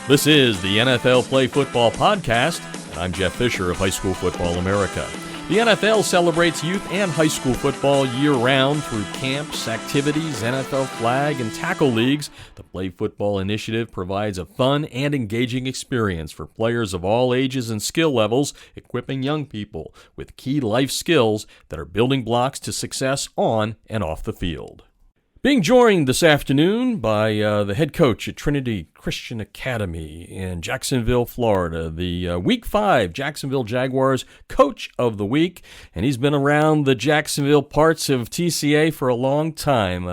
This is the NFL Play Football Podcast, and I'm Jeff Fisher of High School Football America. The NFL celebrates youth and high school football year-round through camps, activities, NFL flag, and tackle leagues. The Play Football Initiative provides a fun and engaging experience for players of all ages and skill levels, equipping young people with key life skills that are building blocks to success on and off the field. Being joined this afternoon by the head coach at Trinity Christian Academy in Jacksonville, Florida, the Week 5 Jacksonville Jaguars Coach of the Week, and he's been around the Jacksonville parts of TCA for a long time,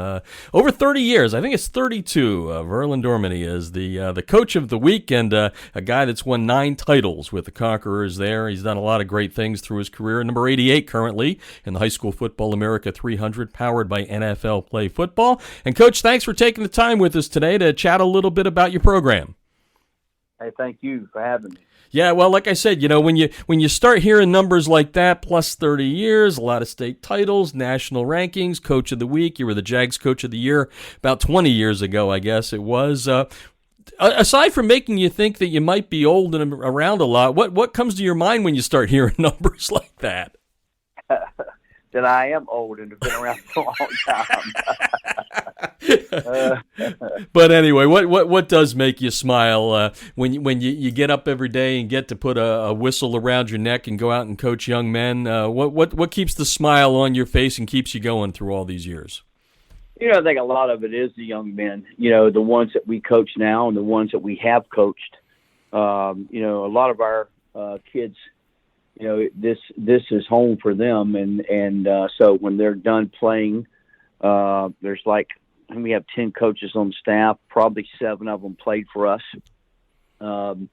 over 30 years. I think it's 32. Verlon Dorminey is the Coach of the Week, and a guy that's won 9 titles with the Conquerors there. He's done a lot of great things through his career. Number 88 currently in the High School Football America 300, powered by NFL Play Football. And Coach, thanks for taking the time with us today to chat a little bit about your program. Hey, thank you for having me. Yeah, well, like I said, you know, when you start hearing numbers like that, plus 30 years, a lot of state titles, national rankings, Coach of the Week, you were the Jags Coach of the Year about 20 years ago, I guess it was. Aside from making you think that you might be old and around a lot, what comes to your mind when you start hearing numbers like that? That I am old and have been around for a long time. But anyway, what does make you smile when you get up every day and get to put a whistle around your neck and go out and coach young men? What keeps the smile on your face and keeps you going through all these years? You know, I think a lot of it is the young men. You know, the ones that we coach now and the ones that we have coached. You know, a lot of our kids. You know, this is home for them, and so when they're done playing, there's we have 10 coaches on staff. Probably 7 of them played for us, and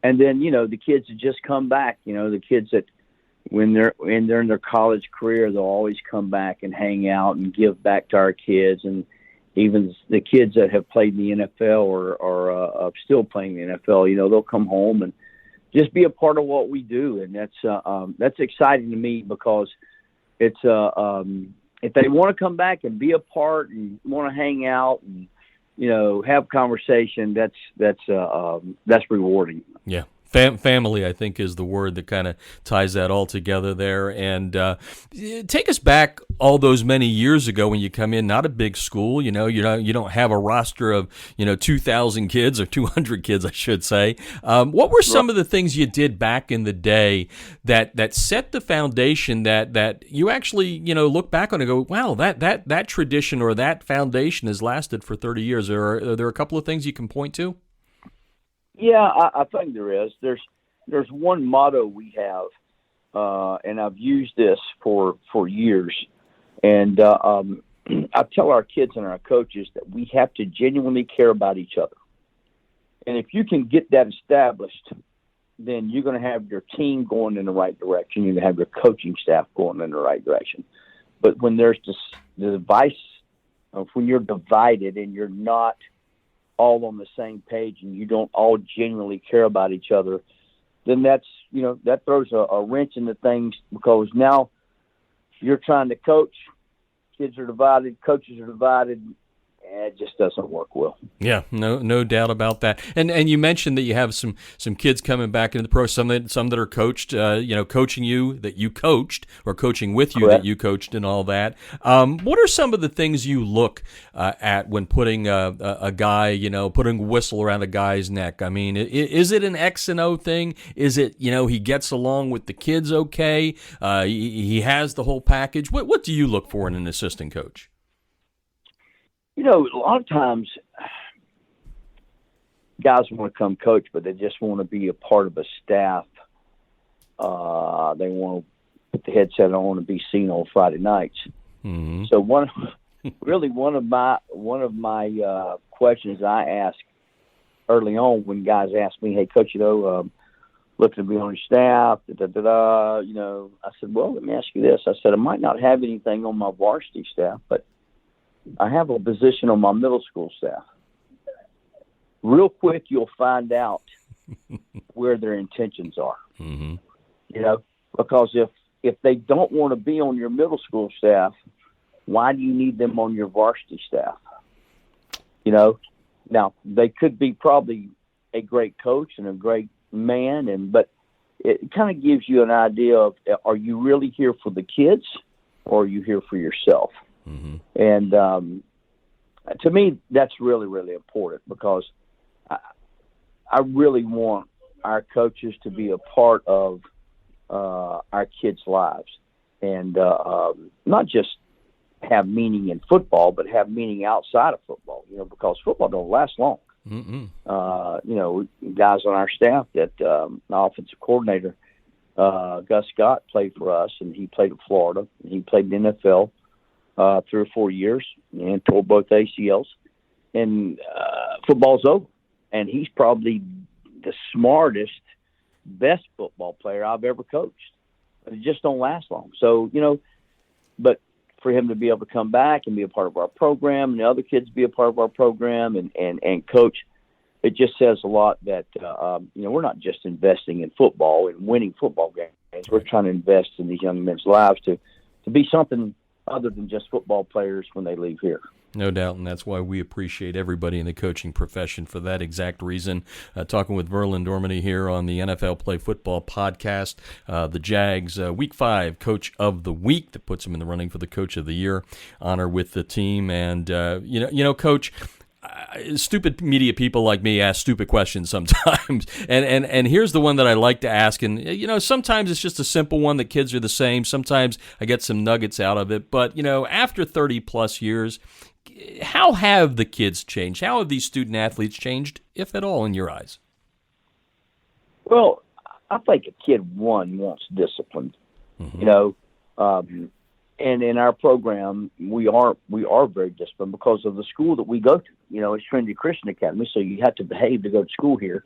then you know the kids that just come back. You know, the kids that when they're in their college career, they'll always come back and hang out and give back to our kids, and even the kids that have played in the NFL or still playing in the NFL. You know, they'll come home and just be a part of what we do, and that's exciting to me because it's if they want to come back and be a part and want to hang out and you know have conversation, that's rewarding. Yeah. Family, I think, is the word that kind of ties that all together there. And take us back all those many years ago when you come in, not a big school, you don't have a roster of 2,000 kids or 200 kids, I should say. What were some of the things you did back in the day that set the foundation that you actually look back on and go, wow, that tradition or that foundation has lasted for 30 years? Are there a couple of things you can point to? Yeah, I think there is. There's one motto we have, and I've used this for years. And I tell our kids and our coaches that we have to genuinely care about each other. And if you can get that established, then you're going to have your team going in the right direction. You're going to have your coaching staff going in the right direction. But when there's the device, when you're divided and you're not all on the same page and you don't all genuinely care about each other, then that throws a wrench into things because now you're trying to coach, kids are divided, coaches are divided, and it just doesn't work well. Yeah, no doubt about that. And you mentioned that you have some kids coming back into the pro, some that are coached, coaching you that you coached or coaching with you Correct. That you coached and all that. What are some of the things you look at when putting a guy, putting a whistle around a guy's neck? I mean, is it an X and O thing? Is it, he gets along with the kids okay? He has the whole package. What do you look for in an assistant coach? A lot of times guys want to come coach, but they just want to be a part of a staff. They want to put the headset on and be seen on Friday nights. Mm-hmm. So one of my questions I ask early on when guys ask me, "Hey, coach, looking to be on your staff?" I said, "Well, let me ask you this." I said, "I might not have anything on my varsity staff, but I have a position on my middle school staff." Real quick, you'll find out where their intentions are. Mm-hmm. Because if they don't want to be on your middle school staff, why do you need them on your varsity staff? Now they could be probably a great coach and a great man, but it kind of gives you an idea of, are you really here for the kids or are you here for yourself? Mm-hmm. And to me, that's really, really important, because I really want our coaches to be a part of our kids' lives, and not just have meaning in football, but have meaning outside of football, because football don't last long. Guys on our staff, that the offensive coordinator, Gus Scott, played for us, and he played at Florida. He played in the NFL 3 or 4 years and tore both ACLs. And football's over. And he's probably the smartest, best football player I've ever coached. But it just don't last long. So, but for him to be able to come back and be a part of our program, and the other kids be a part of our program and coach, it just says a lot that, we're not just investing in football and winning football games. We're trying to invest in these young men's lives to be something other than just football players when they leave here. No doubt, and that's why we appreciate everybody in the coaching profession for that exact reason. Talking with Verlon Dorminey here on the NFL Play Football podcast. The Jags, Week 5 Coach of the Week, that puts him in the running for the Coach of the Year honor with the team. And, Coach, stupid media people like me ask stupid questions sometimes, and here's the one that I like to ask. And sometimes it's just a simple one that kids are the same. Sometimes I get some nuggets out of it. But after 30 plus years, how have the kids changed? How have these student athletes changed, if at all, in your eyes? Well, I think a kid wants discipline. Mm-hmm. And in our program, we are very disciplined because of the school that we go to. It's Trinity Christian Academy, so you have to behave to go to school here,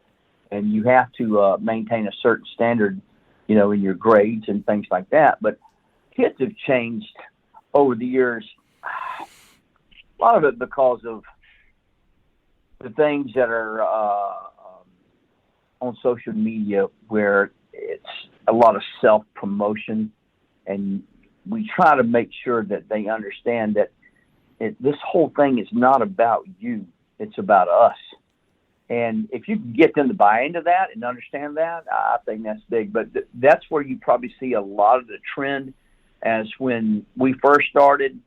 and you have to maintain a certain standard, in your grades and things like that. But kids have changed over the years. A lot of it because of the things that are on social media, where it's a lot of self-promotion, and we try to make sure that they understand that this whole thing is not about you. It's about us. And if you can get them to buy into that and understand that, I think that's big. But that's where you probably see a lot of the trend, as when we first started,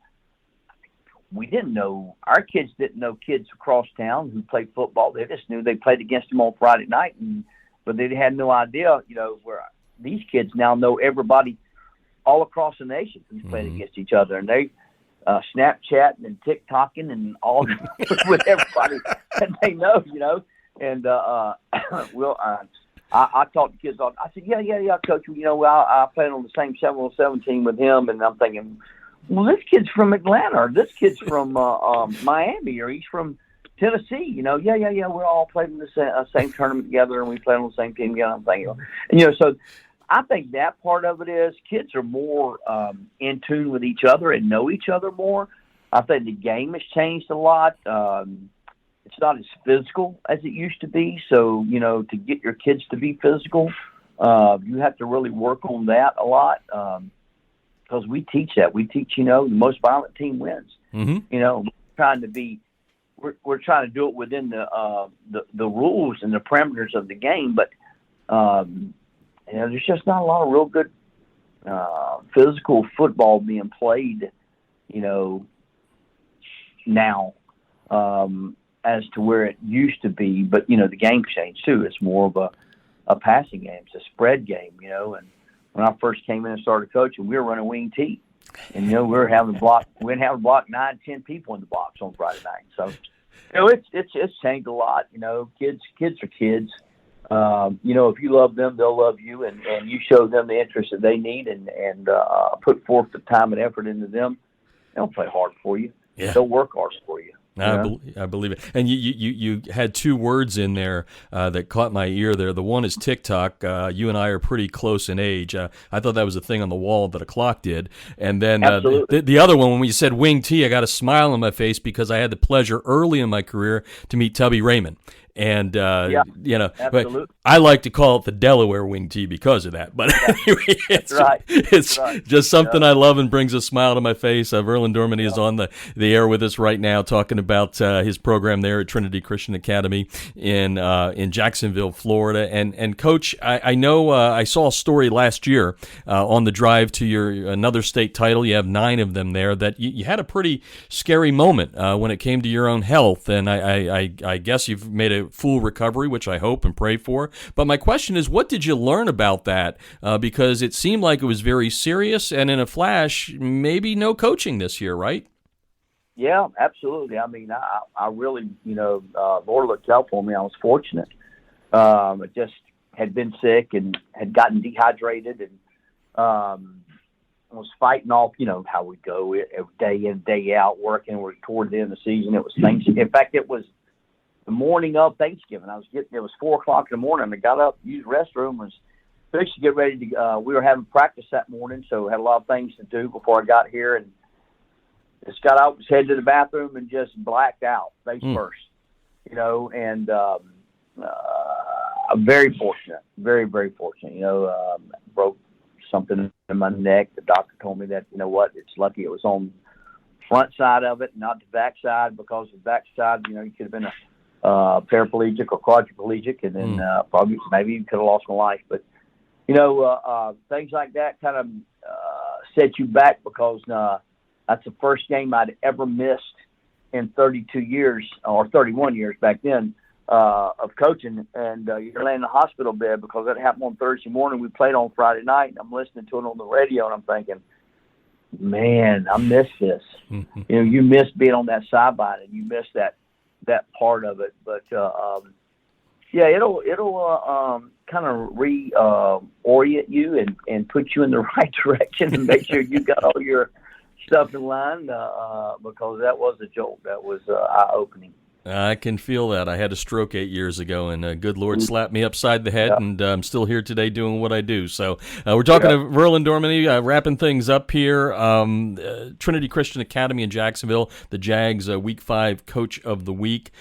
we didn't know, our kids didn't know kids across town who played football. They just knew they played against them on Friday night, but they had no idea, where these kids now know everybody all across the nation who's playing against each other, and they Snapchatting and TikToking and all with everybody that they know, And I talk to kids all. I said, yeah, Coach. I played on the same 7-on-7 team with him, and I'm thinking, well, this kid's from Atlanta, or this kid's from Miami, or he's from Tennessee. Yeah. We're all played in the same tournament together, and we played on the same team together. I'm thinking, so I think that part of it is kids are more in tune with each other and know each other more. I think the game has changed a lot. It's not as physical as it used to be. So, to get your kids to be physical, you have to really work on that a lot. Because we teach that. We teach, the most violent team wins. Mm-hmm. We're trying to do it within the rules and the parameters of the game, but there's just not a lot of real good physical football being played, now as to where it used to be. But the game changed too. It's more of a passing game. It's a spread game, and when I first came in and started coaching, we were running wing T, and we were having block 9, 10 people in the box on Friday night. So, it's changed a lot. Kids are kids. If you love them, they'll love you, and you show them the interest that they need, and put forth the time and effort into them. They'll play hard for you. Yeah. They'll work hard for you. I believe it. And you had 2 words in there that caught my ear there. The one is TikTok. You and I are pretty close in age. I thought that was a thing on the wall that a clock did. And then the other one, when you said wing T, I got a smile on my face because I had the pleasure early in my career to meet Tubby Raymond. And, Yeah, but absolutely. I like to call it the Delaware wing tee because of that. But anyway, it's right. just something Yeah. I love and brings a smile to my face. Verlon Dorminey is on the air with us right now talking about his program there at Trinity Christian Academy in Jacksonville, Florida. And Coach, I know I saw a story last year on the drive to your another state title. You have 9 of them there. That you had a pretty scary moment when it came to your own health, and I guess you've made a full recovery, which I hope and pray for. But my question is, what did you learn about that? Because it seemed like it was very serious, and in a flash, maybe no coaching this year, right? Yeah, absolutely. I mean, I really, Lord looked out for me. I was fortunate. I just had been sick and had gotten dehydrated, and was fighting off, how we go day in, day out, working. We're toward the end of the season. It was Thanksgiving. In fact, it was the morning of Thanksgiving. It was 4:00 in the morning. I got up, used the restroom, was fixed to get ready to, we were having practice that morning, so had a lot of things to do before I got here, and just got out, was headed to the bathroom, and just blacked out face first, and I'm very fortunate, very, very fortunate, broke something in my neck. The doctor told me that, it's lucky it was on the front side of it, not the back side, because the back side, you could have been a paraplegic or quadriplegic, and then probably maybe you could have lost my life. But, things like that kind of set you back, because that's the first game I'd ever missed in 32 years, or 31 years back then, of coaching. And you're laying in the hospital bed because that happened on Thursday morning. We played on Friday night, and I'm listening to it on the radio, and I'm thinking, man, I miss this. You miss being on that sideline, and you miss that part of it. But it'll kind of reorient you and put you in the right direction and make sure you got all your stuff in line, because that was a jolt. That was eye-opening. I can feel that. I had a stroke 8 years ago, and good Lord slapped me upside the head, and I'm still here today doing what I do. So we're talking to Verlon Dorminey, wrapping things up here. Trinity Christian Academy in Jacksonville, the Jags Week 5 Coach of the Week.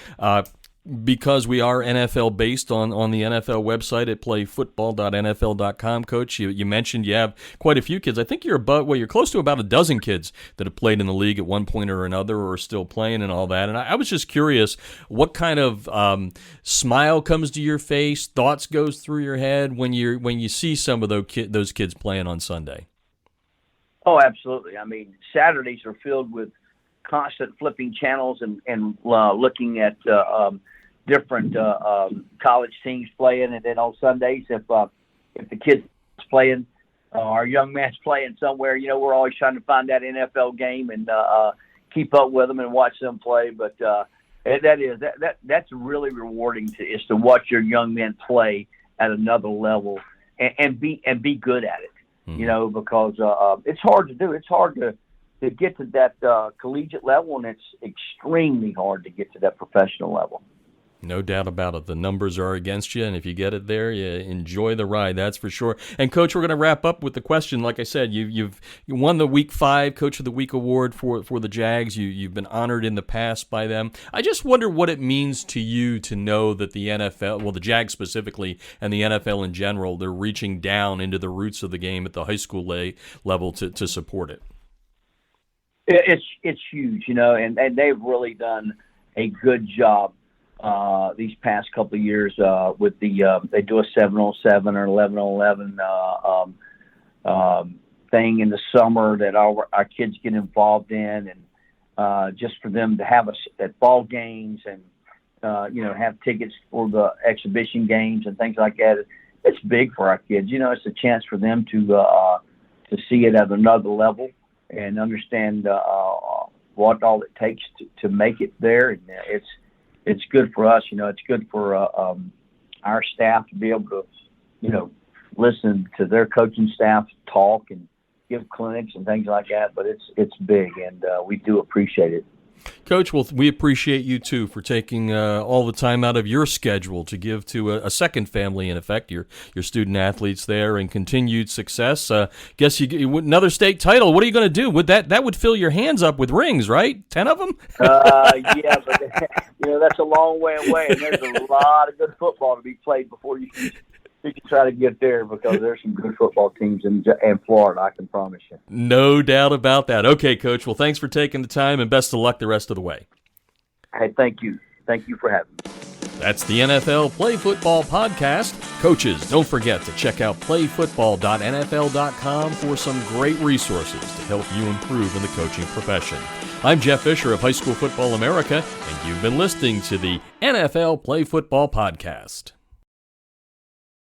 Because we are NFL based on the NFL website at playfootball.nfl.com, Coach, you mentioned you have quite a few kids. I think you're close to about a dozen kids that have played in the league at one point or another, or are still playing and all that. And I was just curious, what kind of smile comes to your face, thoughts goes through your head when you see some of those kids playing on Sunday? Oh, absolutely. I mean, Saturdays are filled with constant flipping channels and looking at different college teams playing, and then on Sundays, if the kid's playing, our young man's playing somewhere, we're always trying to find that NFL game and keep up with them and watch them play. But that's really rewarding is to watch your young men play at another level and be good at it. Because it's hard to do. It's hard to get to that collegiate level, and it's extremely hard to get to that professional level. No doubt about it. The numbers are against you, and if you get it there, you enjoy the ride, that's for sure. And, Coach, we're going to wrap up with the question. Like I said, you won the Week 5 Coach of the Week award for the Jags. You've been honored in the past by them. I just wonder what it means to you to know that the NFL, well, the Jags specifically, and the NFL in general, they're reaching down into the roots of the game at the high school level to support it. It's huge, and they've really done a good job these past couple of years with they do a 7-on-7 or 11-on-11 thing in the summer that our kids get involved in, and just for them to have us at ball games and have tickets for the exhibition games and things like that. It's big for our kids. It's a chance for them to see it at another level and understand what all it takes to make it there. And it's good for us. It's good for our staff to be able to, listen to their coaching staff talk and give clinics and things like that. But it's big, and we do appreciate it. Coach, well, we appreciate you, too, for taking all the time out of your schedule to give to a second family, in effect, your student-athletes there, and continued success. Guess you another state title. What are you going to do? That would fill your hands up with rings, right? 10 of them? Yeah, but that's a long way away, and there's a lot of good football to be played before you can try to get there, because there's some good football teams in Florida, I can promise you. No doubt about that. Okay, Coach. Well, thanks for taking the time, and best of luck the rest of the way. Hey, thank you. Thank you for having me. That's the NFL Play Football Podcast. Coaches, don't forget to check out playfootball.nfl.com for some great resources to help you improve in the coaching profession. I'm Jeff Fisher of High School Football America, and you've been listening to the NFL Play Football Podcast.